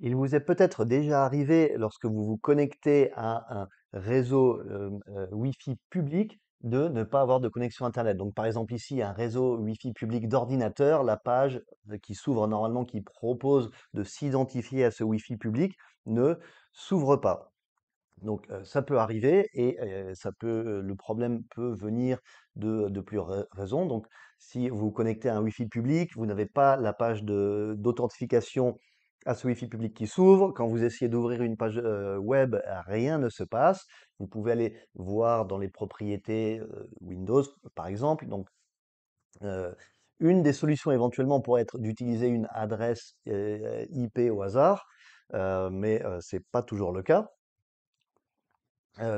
Il vous est peut-être déjà arrivé, lorsque vous vous connectez à un réseau Wi-Fi public, de ne pas avoir de connexion Internet. Donc, par exemple, ici, un réseau Wi-Fi public d'ordinateur, la page qui s'ouvre normalement, qui propose de s'identifier à ce Wi-Fi public, ne s'ouvre pas. Donc, ça peut arriver et le problème peut venir de plusieurs raisons. Donc, si vous vous connectez à un Wi-Fi public, vous n'avez pas la page d'authentification à ce Wi-Fi public qui s'ouvre. Quand vous essayez d'ouvrir une page web, rien ne se passe. Vous pouvez aller voir dans les propriétés Windows, par exemple. Donc, euh, une des solutions éventuellement pourrait être d'utiliser une adresse IP au hasard, mais c'est pas toujours le cas.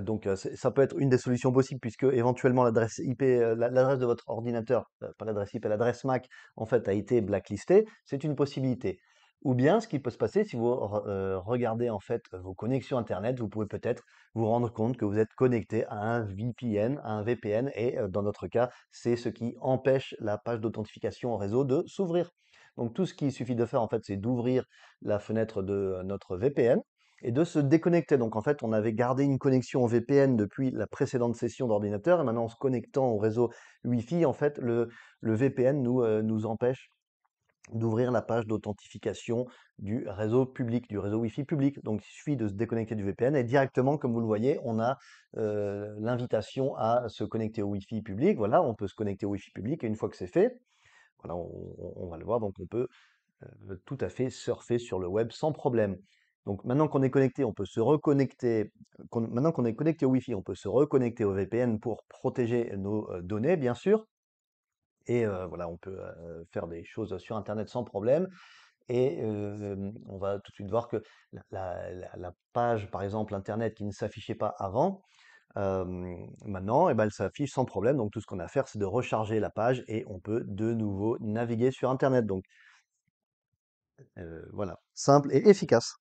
Donc, ça peut être une des solutions possibles puisque éventuellement l'adresse IP, l'adresse de votre ordinateur, pas l'adresse IP, l'adresse MAC en fait a été blacklistée. C'est une possibilité. Ou bien ce qui peut se passer si vous regardez en fait vos connexions internet, vous pouvez peut-être vous rendre compte que vous êtes connecté à un VPN, à un VPN, et dans notre cas, c'est ce qui empêche la page d'authentification au réseau de s'ouvrir. Donc tout ce qu'il suffit de faire en fait, c'est d'ouvrir la fenêtre de notre VPN et de se déconnecter. Donc en fait, on avait gardé une connexion au VPN depuis la précédente session d'ordinateur, et maintenant en se connectant au réseau Wi-Fi, en fait, le VPN nous empêche d'ouvrir la page d'authentification du réseau public, du réseau Wi-Fi public. Donc il suffit de se déconnecter du VPN et directement, comme vous le voyez, on a l'invitation à se connecter au Wi-Fi public. Voilà, on peut se connecter au Wi-Fi public et une fois que c'est fait, voilà, on va le voir, donc on peut tout à fait surfer sur le web sans problème. Donc maintenant qu'on est connecté, on peut se reconnecter. Maintenant qu'on est connecté au Wi-Fi, on peut se reconnecter au VPN pour protéger nos données, bien sûr. Et voilà, on peut faire des choses sur Internet sans problème. Et on va tout de suite voir que la page, par exemple, Internet qui ne s'affichait pas avant, maintenant, eh ben, elle s'affiche sans problème. Donc tout ce qu'on a à faire, c'est de recharger la page et on peut de nouveau naviguer sur Internet. Donc voilà, simple et efficace.